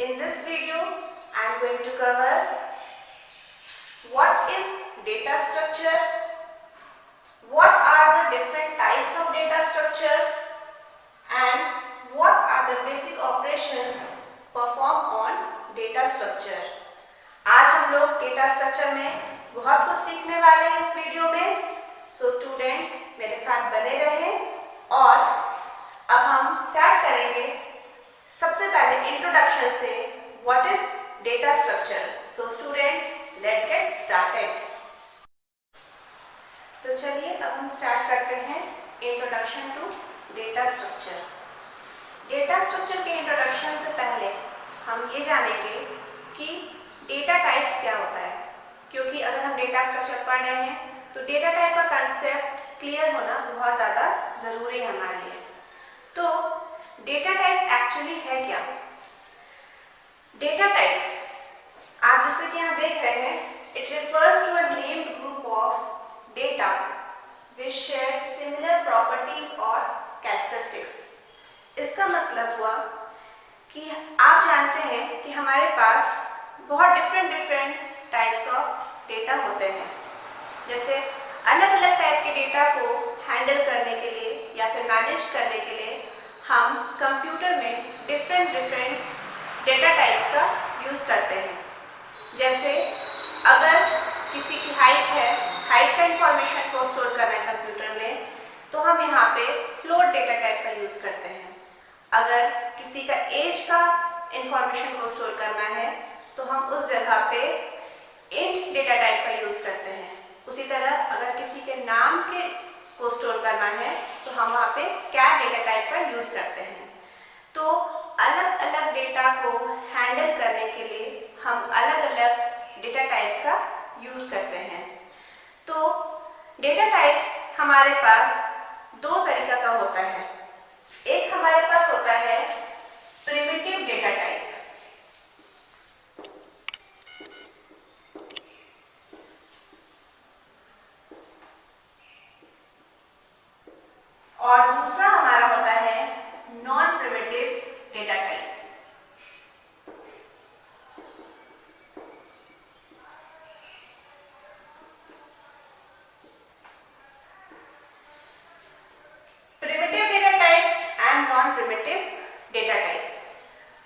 In this video, I am going to cover what is data structure, what are the different types of data structure, and what are the basic operations performed on data structure. आज हम लोग data structure में बहुत कुछ सीखने वाले हैं इस वीडियो में, so students मेरे साथ बने रहें और अब हम स्टार्ट करेंगे सबसे पहले इंट्रोडक्शन से what is data structure. So students let's get started. तो चलिए अब हम स्टार्ट करते हैं introduction to data structure. Data structure के इंट्रोडक्शन से पहले हम ये जानेंगे कि डेटा टाइप्स क्या होता है, क्योंकि अगर हम डेटा स्ट्रक्चर पढ़ रहे हैं तो डेटा टाइप का कंसेप्ट क्लियर होना बहुत ज़्यादा ज़रूरी है हमारे लिए. तो डेटा टाइप्स एक्चुअली है क्या? डेटा टाइप्स आप जैसे कि यहाँ देख रहे हैं, it refers to a named group of data which share similar properties और कैरेक्टरिस्टिक्स. इसका मतलब हुआ कि आप जानते हैं कि हमारे पास बहुत डिफरेंट टाइप्स ऑफ डेटा होते हैं. जैसे अलग अलग टाइप के डेटा को हैंडल करने के लिए या फिर मैनेज करने के लिए हम कंप्यूटर में डिफरेंट डेटा टाइप्स का यूज़ करते हैं. जैसे अगर किसी की हाइट है, हाइट का इंफॉर्मेशन को स्टोर करना है कंप्यूटर में, तो हम यहाँ पे फ्लोट डेटा टाइप का यूज़ करते हैं. अगर किसी का एज का इंफॉर्मेशन को स्टोर करना है तो हम उस जगह पे इंट डेटा टाइप का यूज़ करते हैं. उसी तरह अगर किसी के नाम के को स्टोर करना है तो हम वहाँ पे कैर डेटा टाइप का यूज़ करते हैं. तो अलग अलग डेटा को हैंडल करने के लिए हम अलग अलग डेटा टाइप्स का यूज़ करते हैं. तो डेटा टाइप्स हमारे पास दो तरीका का होता है. एक हमारे पास होता है प्रिमिटिव डेटा टाइप, और दूसरा हमारा होता है non primitive data type. Primitive data type and non primitive data type.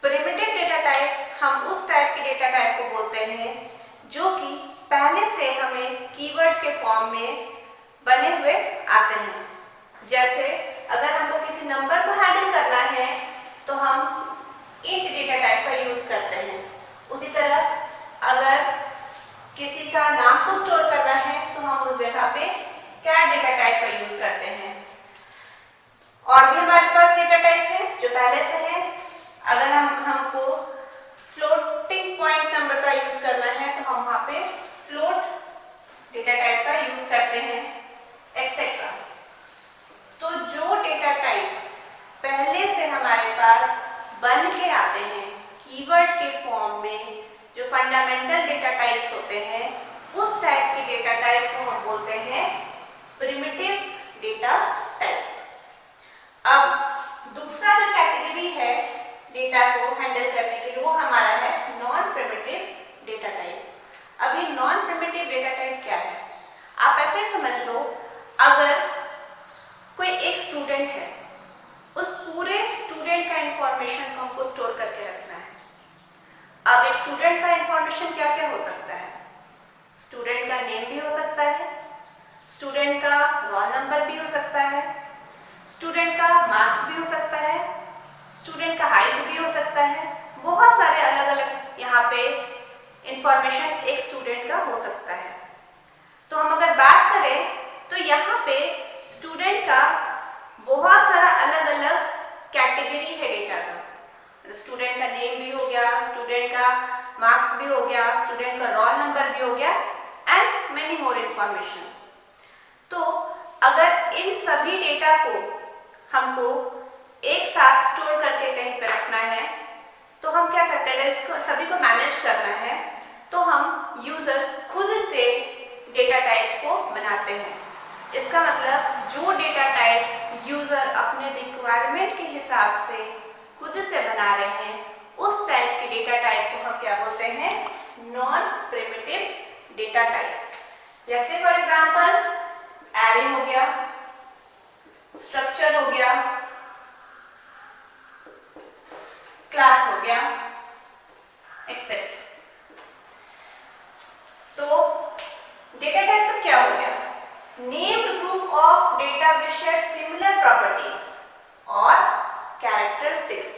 Primitive data type हम उस टाइप के डेटा टाइप को बोलते हैं जो कि पहले से हमें कीवर्ड्स के फॉर्म में बने हुए आते हैं. जैसे अगर हमको किसी नंबर को हैंडल करना है तो हम इंट डेटा टाइप का यूज़ करते हैं. उसी तरह अगर किसी का नाम को स्टोर करना है तो हम उस जगह पे कैर डेटा टाइप का यूज़ करते हैं. और भी हमारे पास डेटा टाइप है जो पहले से है. अगर हमको फ्लोटिंग पॉइंट नंबर का यूज़ करना है तो हम वहाँ पे फ्लोट डेटा टाइप का यूज़ करते हैं, एक्सेट्रा. तो जो डेटा टाइप पहले से हमारे पास बन के आते हैं कीवर्ड के फॉर्म में, जो फंडामेंटल डेटा टाइप्स होते हैं, उस टाइप के डेटा टाइप को हम बोलते हैं प्रिमिटिव डेटा टाइप. अब दूसरा जो कैटेगरी है डेटा को हैंडल करने के लिए वो हमारा है नॉन प्रिमिटिव डेटा टाइप. अब ये नॉन प्रिमिटिव डेटा टाइप क्या है? आप ऐसे समझ लो, अगर कोई एक स्टूडेंट है, उस पूरे स्टूडेंट का इंफॉर्मेशन को हमको स्टोर करके रखना है. अब एक स्टूडेंट का इंफॉर्मेशन क्या क्या हो सकता है? स्टूडेंट का नेम भी हो सकता है, स्टूडेंट का रोल नंबर भी हो सकता है, स्टूडेंट का मार्क्स भी हो सकता है, स्टूडेंट का हाइट भी हो सकता है. बहुत सारे अलग अलग यहाँ पे इंफॉर्मेशन एक स्टूडेंट का हो सकता है. तो हम अगर बात करें तो यहाँ पे स्टूडेंट का बहुत सारा अलग अलग कैटेगरी है डेटा का. स्टूडेंट का नेम भी हो गया, स्टूडेंट का मार्क्स भी हो गया, स्टूडेंट का रोल नंबर भी हो गया, एंड मेनी मोर इंफॉर्मेशन. तो अगर इन सभी डेटा को हमको एक साथ स्टोर करके कहीं पर रखना है तो हम क्या करते हैं? अगर इसको सभी को मैनेज करना है तो हम यूज़र खुद से डेटा टाइप को बनाते हैं. इसका मतलब जो डेटा टाइप यूज़र अपने रिक्वायरमेंट के हिसाब से खुद से बना रहे हैं, उस टाइप के डेटा डेटा टाइप। जैसे फॉर एग्जांपल एरे हो गया, स्ट्रक्चर हो गया, क्लास हो गया, एक्सेट्रा। तो डेटा टाइप तो क्या हो गया? Named group of data which share similar properties और कैरेक्टरिस्टिक्स।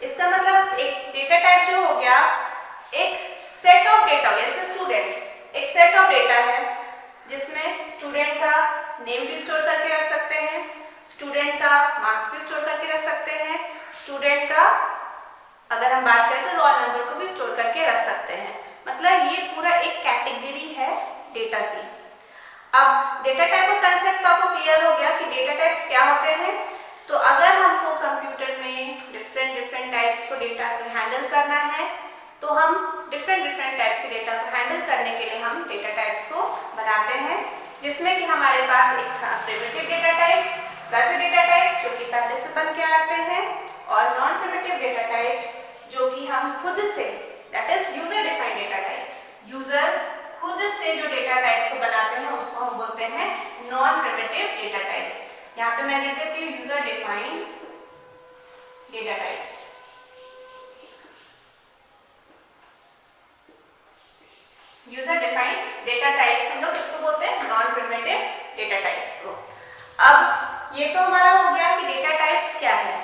इसका मतलब एक डेटा टाइप जो हो गया, एक सेट ऑफ डेटा, जैसे स्टूडेंट एक सेट ऑफ डेटा है जिसमें स्टूडेंट का नेम भी स्टोर करके रख सकते हैं, स्टूडेंट का मार्क्स भी स्टोर करके रख सकते हैं, स्टूडेंट का अगर हम बात करें तो रोल नंबर को भी स्टोर करके रख सकते हैं। मतलब ये पूरा एक कैटेगरी है डेटा की। अब डेटा टाइप का कंसेप्ट तो आपको क्लियर हो गया कि डेटा टाइप्स क्या होते हैं। तो अगर हमको कंप्यूटर में डिफरेंट टाइप्स को डेटा को हैंडल करना है तो हम डिफरेंट टाइप्स के डेटा को हैंडल करने के लिए हम डेटा टाइप्स को बनाते हैं, जिसमें कि हमारे पास एक था प्रिमिटिव डेटा टाइप्स, वैसे डेटा टाइप्स जो कि पहले से बन के आते हैं, और नॉन प्रिमिटिव डेटा टाइप्स जो कि हम खुद से, that is user defined data type. User खुद से जो डेटा टाइप को बनाते हैं उसको हम बोलते हैं नॉन प्रिमिटिव डेटा टाइप्स। यहाँ पे मैं लिख देती हूँ user defined data types. User defined data types हम लोग इसको बोलते हैं नॉन प्रिमिटिव डेटा टाइप्स को। अब ये तो हमारा हो गया कि डेटा टाइप्स क्या है।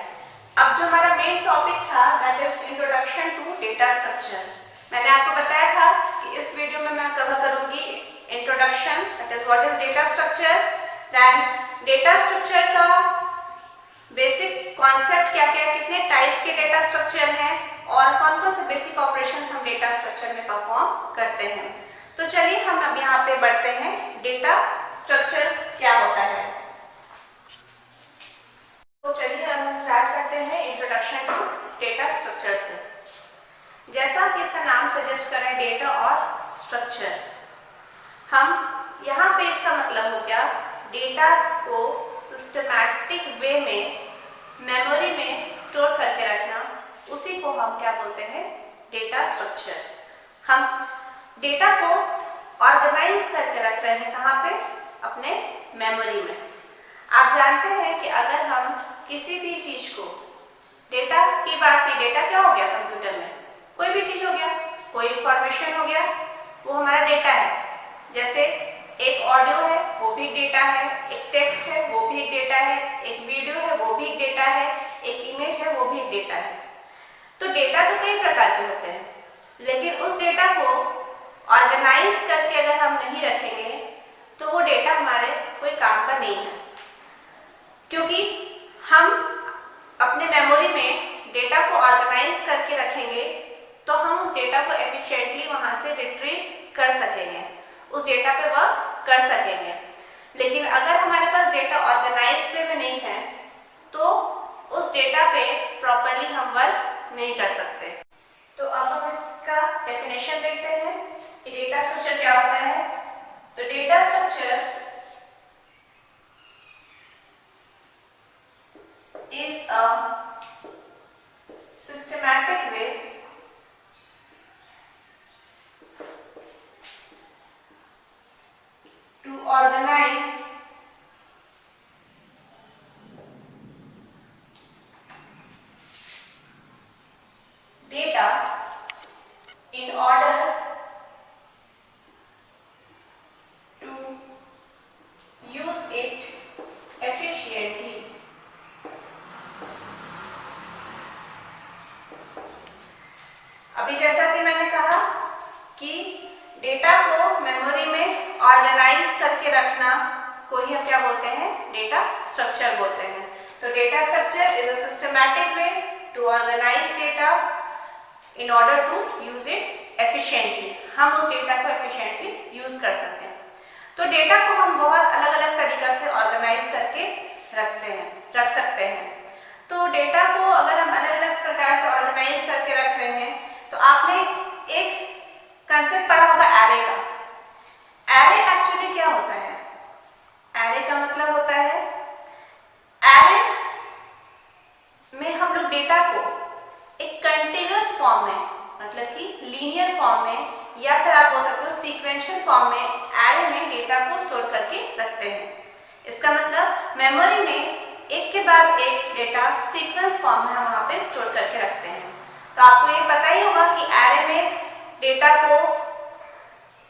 अब जो हमारा मेन टॉपिक था that is introduction to data structure. मैंने आपको बताया था कि इस वीडियो में मैं कवर करूंगी introduction, that is what is data structure, then data structure का बेसिक कॉन्सेप्ट क्या क्या, कितने टाइप्स के डेटा स्ट्रक्चर हैं और कौन कौन से बेसिक ऑपरेशंस हम डेटा स्ट्रक्चर में परफॉर्म करते हैं। तो चलिए हम अब यहाँ पे बढ़ते हैं डेटा स्ट्रक्चर क्या होता है। तो चलिए हम स्टार्ट करते हैं इंट्रोडक्शन टू डेटा स्ट्रक्चर से। जैसा कि इसका नाम सजेस्ट कर रहे हैं डेटा और स्ट्रक्चर, हम यहाँ पे इसका मतलब हो गया डेटा को सिस्टमैटिक वे में मेमोरी में स्टोर करके रखना, उसी को हम क्या बोलते हैं डेटा स्ट्रक्चर। हम डेटा को ऑर्गेनाइज करके रख रहे हैं कहाँ पे? अपने मेमोरी में। आप जानते हैं कि अगर हम किसी भी चीज को, डेटा की बात की, डेटा क्या हो गया कंप्यूटर में? कोई भी चीज हो गया, कोई इंफॉर्मेशन हो गया, वो हमारा डेटा है। जैसे एक ऑडियो है वो भी एक डेटा है, एक टेक्स्ट है वो भी एक डेटा है, एक वीडियो है वो भी एक डेटा है, एक इमेज है वो भी एक डेटा है। तो डेटा तो कई प्रकार के होते हैं, लेकिन उस डेटा को ऑर्गेनाइज करके अगर हम नहीं रखेंगे तो वो डेटा हमारे कोई काम का नहीं है, क्योंकि हम अपने मेमोरी में डेटा को ऑर्गेनाइज करके रखेंगे तो हम उस डेटा को एफिशिएंटली वहां से रिट्रीव कर सकेंगे, उस डेटा पे वर्क कर सकेंगे। लेकिन अगर हमारे पास डेटा ऑर्गेनाइज वे में नहीं है तो उस डेटा पे प्रॉपरली हम वर्क नहीं कर सकते। तो अब हम इसका डेफिनेशन देखते हैं कि डेटा स्ट्रक्चर क्या होता है। तो data structure is a systematic way to organize data in order to use it efficiently. अभी जैसा कि मैंने कहा कि डेटा को मेमोरी में ऑर्गेनाइज करके रखना को ही हम क्या बोलते हैं? डेटा स्ट्रक्चर बोलते हैं। तो data structure is a systematic way to organise data in order to use it efficiently. हम उस डेटा को एफिशिएंटली यूज कर सकते हैं। तो डेटा को हम बहुत अलग अलग तरीका से ऑर्गेनाइज करके रख सकते हैं। तो डेटा को अगर हम अलग अलग प्रकार से ऑर्गेनाइज करके रख रहे हैं तो आपने एक कंसेप्ट पढ़ा होगा एरे का। एरे एक्चुअली क्या होता है? एरे का मतलब होता है, एरे में हम लोग डेटा को एक कंटीन्यूअस फॉर्म में मतलब कि लीनियर फॉर्म में, या फिर आप बोल सकते हो सीक्वेंशियल फॉर्म में एरे में डेटा को स्टोर करके रखते हैं। इसका मतलब मेमोरी में एक के बाद एक डेटा सीक्वेंस फॉर्म में हम वहाँ पे स्टोर करके रखते हैं। तो आपको ये पता ही होगा कि एरे में डेटा को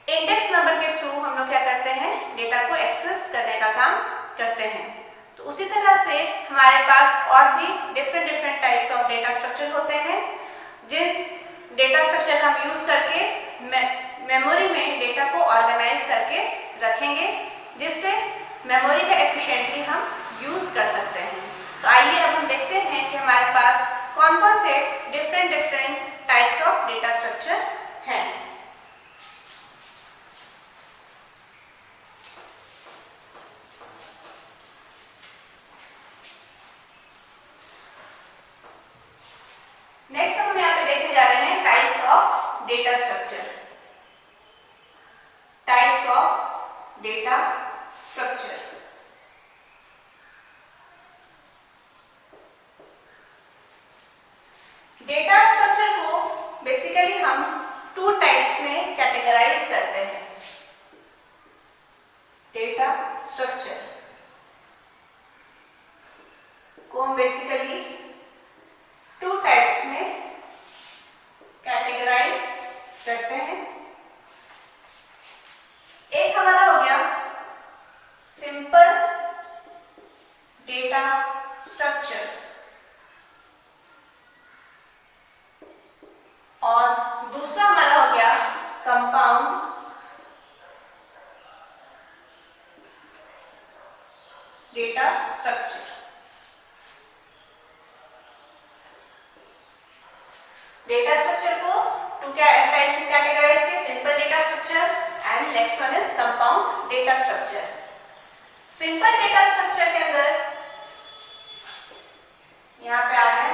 इंडेक्स नंबर के थ्रू हम लोग क्या करते हैं, डेटा को एक्सेस करने का काम करते हैं। तो उसी तरह से हमारे पास और भी different types of data structure होते हैं, जिन डेटा स्ट्रक्चर हम यूज करके मेमोरी में डेटा को ऑर्गेनाइज करके रखेंगे, जिससे मेमोरी का एफिशिएंटली हम यूज कर सकते हैं। तो आइए अब हम देखते हैं कि हमारे पास कौन कौन से different types of data structure हैं। नेक्स्ट हम यहाँ पे देखने जा रहे हैं types of data structure. Types of data structure. Data structure को बेसिकली हम टू टाइप्स में कैटेगराइज करते हैं। डेटा स्ट्रक्चर को हम बेसिकली टू टाइप्स में कैटेगराइज करते हैं। एक हमारा हो गया सिंपल डेटा स्ट्रक्चर, और दूसरा हमारा हो गया compound data structure. Data structure को टू टाइप्स में कैटेगराइज किया, simple data structure and next one is compound data structure. Simple data structure के अंदर यहाँ पे आ गया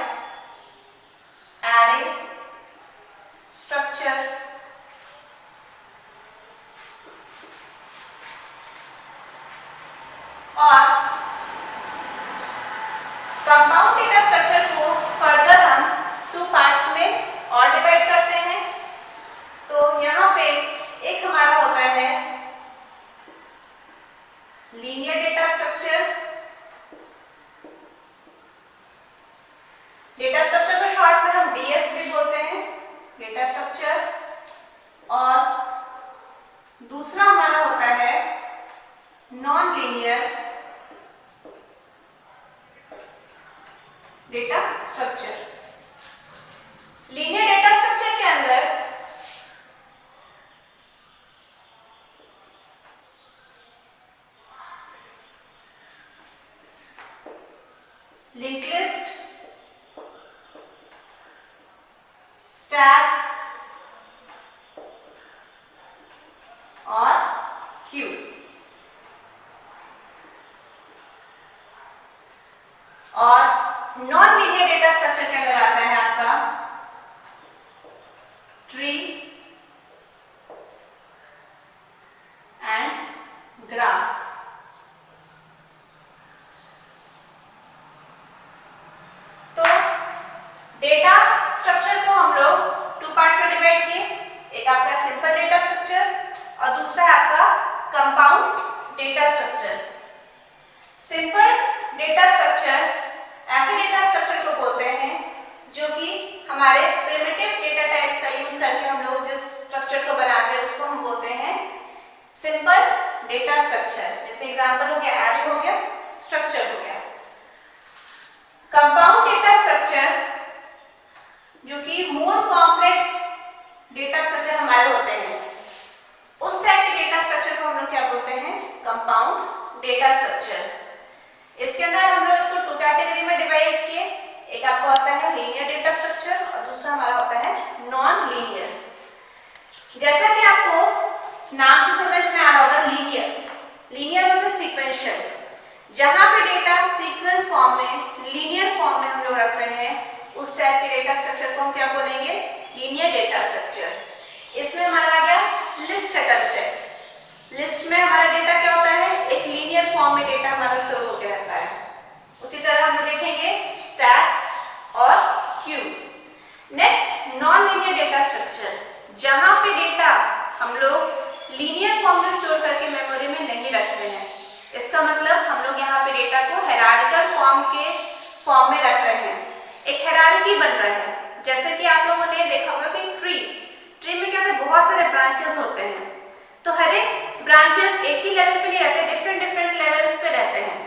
एरे स्ट्रक्चर, और कंपाउंड डेटा स्ट्रक्चर को फर्दर हम टू पार्ट्स में और डिवाइड करते हैं। तो यहाँ पे एक हमारा होता है linear data structure. Data structure को शॉर्ट में हम डीएस भी बोलते हैं, डेटा स्ट्रक्चर। और दूसरा हमारा होता है non linear data structure. Linear data structure के अंदर लिंक लिस्ट, स्टैक और क्यू। और नॉन लीनियर डेटा स्ट्रक्चर के अंदर आता है आपका ट्री एंड ग्राफ। तो डेटा स्ट्रक्चर को हम लोग टू पार्ट में डिवाइड किए, एक आपका सिंपल डेटा स्ट्रक्चर और दूसरा है आपका compound data structure. Simple data structure ऐसे डेटा स्ट्रक्चर को बोलते हैं जो कि हमारे प्रिमिटिव डेटा टाइप्स का यूज करके हम लोग जिस स्ट्रक्चर को बनाते हैं उसको हम बोलते हैं सिंपल डेटा स्ट्रक्चर। जैसे एग्जांपल हो गया एरे हो गया, स्ट्रक्चर हो गया। कंपाउंड डेटा स्ट्रक्चर जो कि मोर कॉम्प्लेक्स डेटा स्ट्रक्चर हमारे होते हैं, उस टाइप के डेटा स्ट्रक्चर को हम लोग क्या बोलते हैं, कंपाउंड डेटा स्ट्रक्चर। इसके अंदर हम लोग इसको टू कैटेगरी में डिवाइड किए, एक आपका होता है लीनियर डेटा स्ट्रक्चर और दूसरा हमारा होता है नॉन लीनियर। जैसा कि आपको नाम से समझ में आ रहा होगा, लीनियर मतलब सीक्वेंशियल, जहां पे डेटा सीक्वेंस फॉर्म में लीनियर फॉर्म में हम लोग रख रहे हैं, उस टाइप के डेटा स्ट्रक्चर को हम क्या बोलेंगे, लीनियर डेटा स्ट्रक्चर। इसमें हमारा आ गया लिस्ट का कंसेप्ट। लिस्ट में हमारा डेटा क्या होता है, एक लीनियर फॉर्म में डेटा हमारा स्टोर होकर रहता है। उसी तरह हम देखेंगे स्टैक और Q. Next non linear data हम लोग लीनियर फॉर्म में स्टोर करके मेमोरी में नहीं रख रहे हैं। इसका मतलब हम लोग यहाँ पे डेटा को हायरार्किकल फॉर्म में रख रहे हैं। एक हायरार्की बन रहा है। जैसे कि आप लोगों ने देखा होगा कि ट्री में क्या होता है, बहुत सारे ब्रांचेस होते हैं, तो हर एक ब्रांचेस एक ही लेवल पे नहीं रहते, डिफरेंट लेवल्स पे रहते हैं।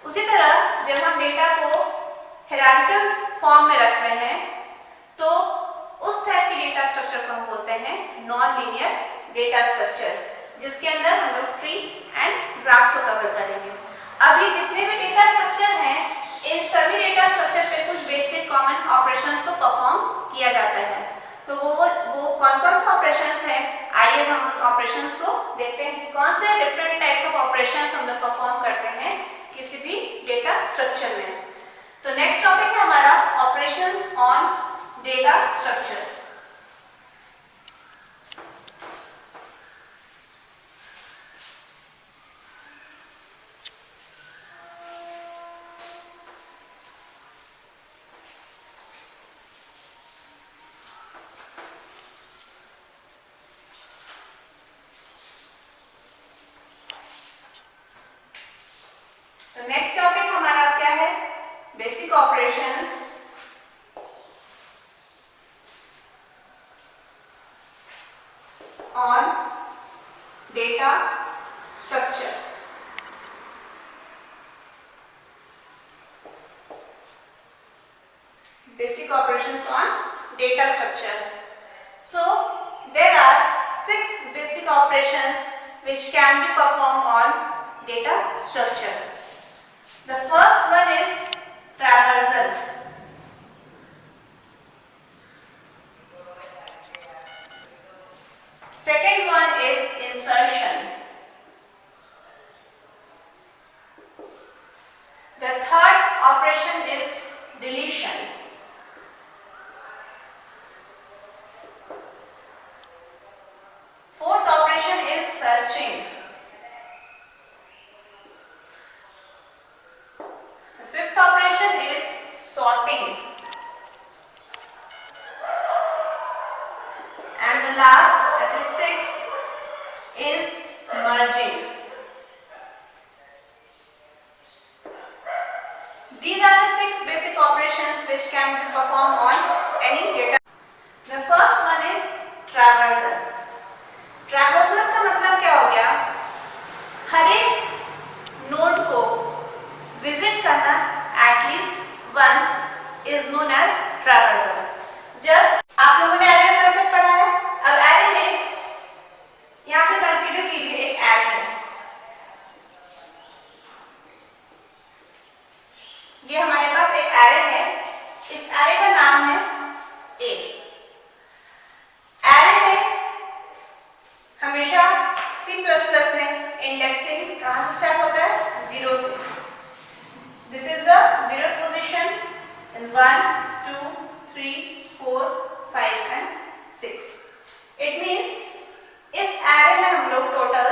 उसी तरह जब हम डेटा को हायरार्किकल फॉर्म में रख रहे हैं तो उस टाइप के डेटा स्ट्रक्चर को हम बोलते हैं नॉन लीनियर डेटा स्ट्रक्चर, जिसके अंदर हम लोग ट्री एंड ग्राफ्स को कवर करेंगे। अब ये जितने भी डेटा स्ट्रक्चर हैं, इन सभी डेटा स्ट्रक्चर पे कुछ बेसिक कॉमन ऑपरेशंस को परफॉर्म किया जाता है। तो वो कौन कौन से ऑपरेशंस हैं, आइए हम उन ऑपरेशंस को देखते हैं कि कौन से डिफरेंट टाइप्स ऑफ ऑपरेशंस हम लोग परफॉर्म करते हैं किसी भी डेटा स्ट्रक्चर में। तो नेक्स्ट टॉपिक है हमारा ऑपरेशंस ऑन डेटा स्ट्रक्चर। तो नेक्स्ट टॉपिक हमारा क्या है, basic operations on data structure. Basic operations on data structure. So there are 6 basic operations which can be performed on data structure. The first one is traversal. Second one is insertion. The third operation is deletion. Fourth operation is searching. The fifth operation is sorting. And the last, that is sixth, is merging. These are the 6 basic operations which can be performed on any data. The first one is traversal. Traversal का मतलब क्या हो गया, हर एक node को visit करना at least once is known as traversal. Just आप लोगों ने एरे में कैसे पढ़ा है, अब एरे में यहाँ पे कंसीडर कीजिए एक एरे है, ये हमारे पास एक एरे है, इस एरे का नाम है ए। एरे में हमेशा C++ में इंडेक्सिंग कहाँ से स्टार्ट होता है, 0 से। This is the 0th position and 1 2 3 4 5 and 6। It means इस एरे में हम लोग टोटल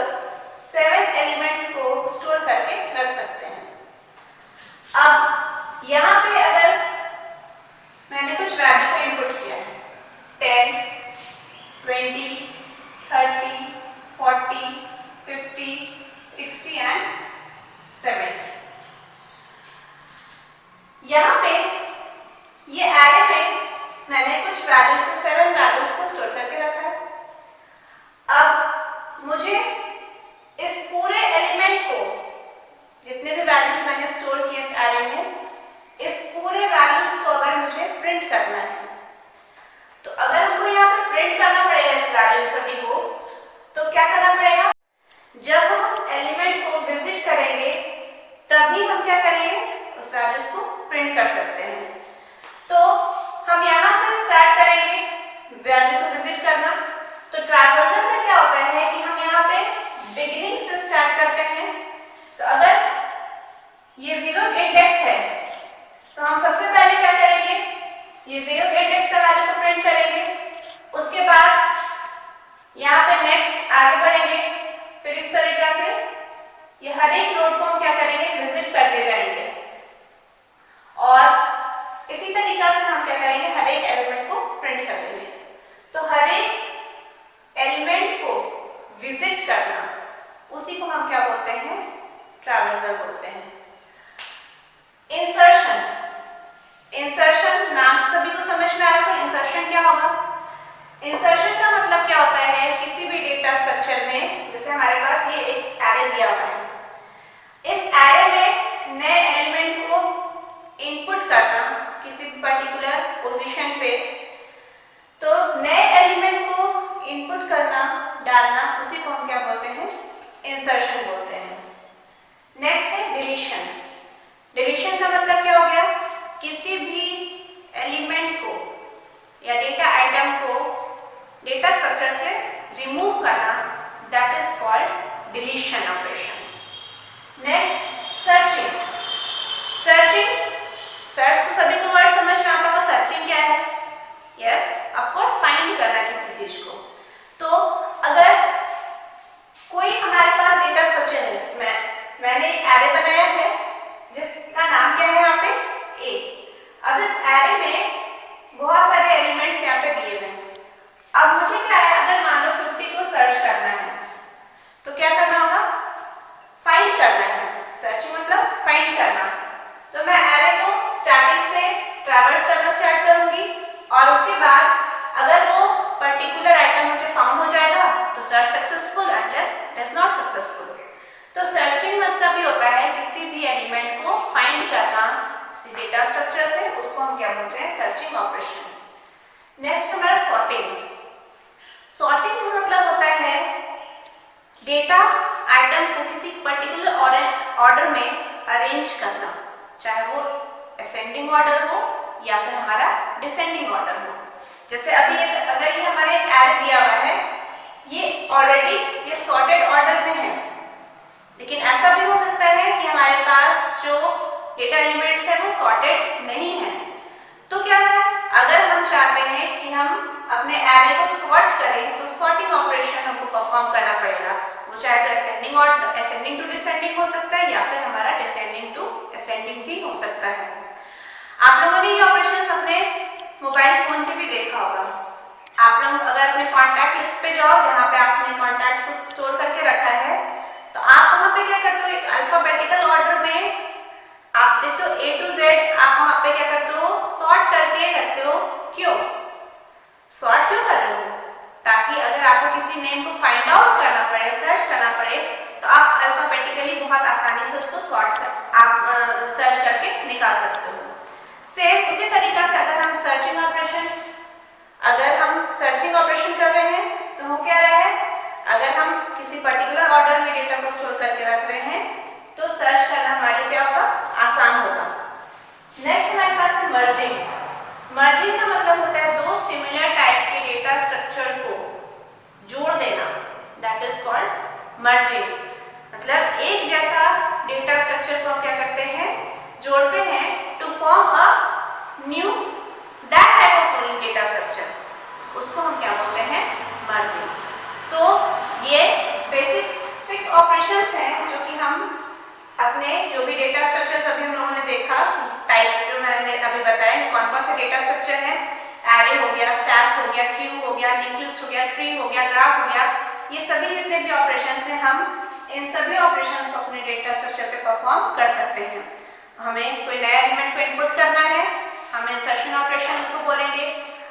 7 एलिमेंट्स को स्टोर करके रख सकते हैं। अब यहाँ पे अगर मैंने कुछ वैल्यू को इनपुट किया है, 10 20 30 40 50 60 एंड 70, यहाँ पे ये एरे में मैंने कुछ वैल्यूज को 7 वैल्यूज को स्टोर करके रखा है। अब मुझे इस पूरे एलिमेंट को, जितने भी वैल्यूज मैंने स्टोर किए इस एरे में, इस पूरे वैल्यूज को अगर मुझे प्रिंट करना है, तो अगर उसको यहाँ पे प्रिंट करना पड़ेगा इस वैल्यू सभी को, तो क्या करना पड़ेगा, जब हम उस एलिमेंट को विजिट करेंगे तभी हम क्या करेंगे, उस वैल्यूज को प्रिंट कर सकते हैं। तो हम यहाँ से स्टार्ट करेंगे वैल्यू को विजिट करना। तो ट्रैवर्सल में क्या होता है कि हम यहाँ पे बिगिनिंग से स्टार्ट करते हैं। तो अगर ये 0th इंडेक्स है तो हम सबसे पहले क्या करेंगे, ये 0th इंडेक्स का वैल्यू को प्रिंट करेंगे। उसके बाद यहाँ पे नेक्स्ट आगे बढ़ेंगे, फिर इस तरीके से ये हर एक नोड को हम क्या करेंगे, विजिट करते जाएंगे और इसी तरीके से हम क्या करेंगे, हर एक एलिमेंट को प्रिंट कर देंगे। तो हर एक एलिमेंट को करना, that is called deletion operation. Next searching. Search तो सभी को वर्ड समझ में आता होगा। सर्चिंग क्या है? यस, ऑफ कोर्स फाइंड करना किसी चीज को। तो अगर कोई हमारे पास डेटा स्ट्रक्चर है, मैंने एक एरे बनाया है जिसका नाम क्या है यहाँ पे ए। अब इस एरे में बहुत सारे एलिमेंट्स यहाँ पे दिए हुए हैं। अब मुझे क्या है, अगर मान लो 50 को सर्च करना है तो क्या करना होगा? फाइंड करना है। सर्चिंग मतलब फाइंड करना। तो मैं एरे को स्टैटिक से ट्रैवर्स करना स्टार्ट करूंगी और उसके बाद अगर वो पर्टिकुलर आइटम मुझे फाउंड हो जाएगा तो search successful, unless it is not successful. तो सर्चिंग मतलब भी होता है किसी भी एलिमेंट को फाइंड करना किसी डेटा स्ट्रक्चर से, उसको हम क्या बोलते हैं? Searching operation. नेक्स्ट हमारा सॉर्टिंग। सॉर्टिंग का मतलब होता है डेटा आइटम को किसी पर्टिकुलर ऑर्डर में अरेंज करना, चाहे वो असेंडिंग ऑर्डर हो या फिर हमारा डिसेंडिंग ऑर्डर हो। जैसे अभी अगर ये हमारे एरे दिया हुआ है, ये ऑलरेडी ये सॉर्टेड ऑर्डर में है, लेकिन ऐसा भी हो सकता है कि हमारे पास जो डेटा एलिमेंट्स है वो सॉर्टेड नहीं है। तो क्या है, अगर हम चाहते हैं कि हम अपने एरे को सॉर्ट करें तो सॉर्टिंग ऑपरेशन हमको परफॉर्म करना पड़ेगा। वो चाहे तो असेंडिंग टू डिसेंडिंग हो सकता है या फिर हमारा डिसेंडिंग टू असेंडिंग भी हो सकता है। आप लोगों ने ये ऑपरेशंस अपने मोबाइल फोन पे भी देखा होगा। आप लोग अगर अपने कॉन्टैक्ट लिस्ट पे जाओ जहाँ पे आपने कॉन्टैक्ट्स को स्टोर करके रखा है, तो आप वहाँ पे क्या करते हो, एक अल्फाबेटिकल ऑर्डर में आप देखते हो A to Z, आप वहाँ पे क्या करते हो, सॉर्ट करके रखते हो। क्यों सॉर्ट क्यों कर रहे हो? ताकि अगर आपको किसी नेम को फाइंड आउट करना पड़े, सर्च करना पड़े, तो आप अल्फाबेटिकली बहुत आसानी से उसको सर्च करके निकाल सकते हो। सेम उसी तरीका से अगर हम सर्चिंग ऑपरेशन कर रहे हैं तो हो क्या रहा है, अगर हम किसी पर्टिकुलर ऑर्डर में डेटा को स्टोर करके रख रहे हैं तो सर्च करना हमारे लिए क्या होगा, आसान होगा। नेक्स्ट हमारे पास है मर्जिंग। मर्जिंग का मतलब होता है दो सिमिलर टाइप के डेटा स्ट्रक्चर को जोड़ देना, दैट इज कॉल्ड मर्जिंग। मतलब एक जैसा डेटा स्ट्रक्चर को हम क्या करते हैं, जोड़ते हैं to form a new that type of data structure, उसको हम क्या बोलते हैं, मर्जिंग। तो ये बेसिक 6 ऑपरेशंस हैं जो कि हम अपने जो भी डेटा स्ट्रक्चर्स अभी हम लोगों ने देखा, टाइप्स जो मैंने अभी बताए कौन कौन से डेटा स्ट्रक्चर हैं, एरे हो गया, स्टैक हो गया, क्यू हो गया, लिंक लिस्ट हो गया, ट्री हो गया, ग्राफ हो गया, ये सभी जितने भी ऑपरेशंस हैं हम इन सभी ऑपरेशंस को अपने डेटा स्ट्रक्चर पे परफॉर्म कर सकते हैं। हमें कोई नया एलिमेंट को इनपुट करना है, हम इंसर्शन ऑपरेशन इसको बोलेंगे।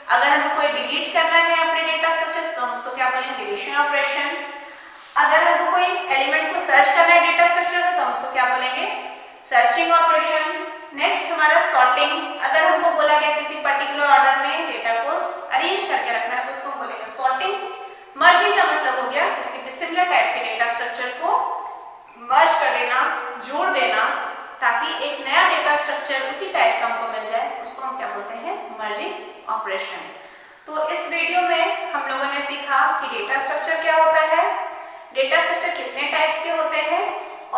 अगर हमको कोई डिलीट करना है अपने डेटा स्ट्रक्चर तो हम उसको क्या बोलेंगे, डिलीशन ऑपरेशन। अगर हमको कोई एलिमेंट को सर्च करना है डेटा स्ट्रक्चर से तो हम उसको क्या बोलेंगे, सर्चिंग ऑपरेशन। नेक्स्ट हमारा सॉर्टिंग, अगर हमको बोला गया किसी पर्टिकुलर ऑर्डर में डेटा को अरेंज करके रखना है तो उसको बोलेंगे सॉर्टिंग। मर्जिंग का मतलब हो गया किसी भी सिमिलर टाइप के डेटा स्ट्रक्चर को मर्ज कर देना, जोड़ देना, ताकि एक नया डेटा स्ट्रक्चर उसी टाइप का हमको मिल जाए, उसको हम क्या बोलते हैं, मर्जिंग ऑपरेशन। तो इस वीडियो में हम लोगों ने सीखा कि डेटा स्ट्रक्चर क्या होता है, डेटा स्ट्रक्चर कितने टाइप्स के होते हैं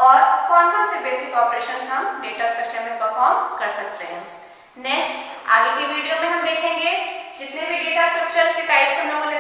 और कौन कौन से बेसिक ऑपरेशंस हम डेटा स्ट्रक्चर में परफॉर्म कर सकते हैं। नेक्स्ट आगे की वीडियो में हम देखेंगे जितने भी डेटा स्ट्रक्चर के टाइप्स हम लोगों ने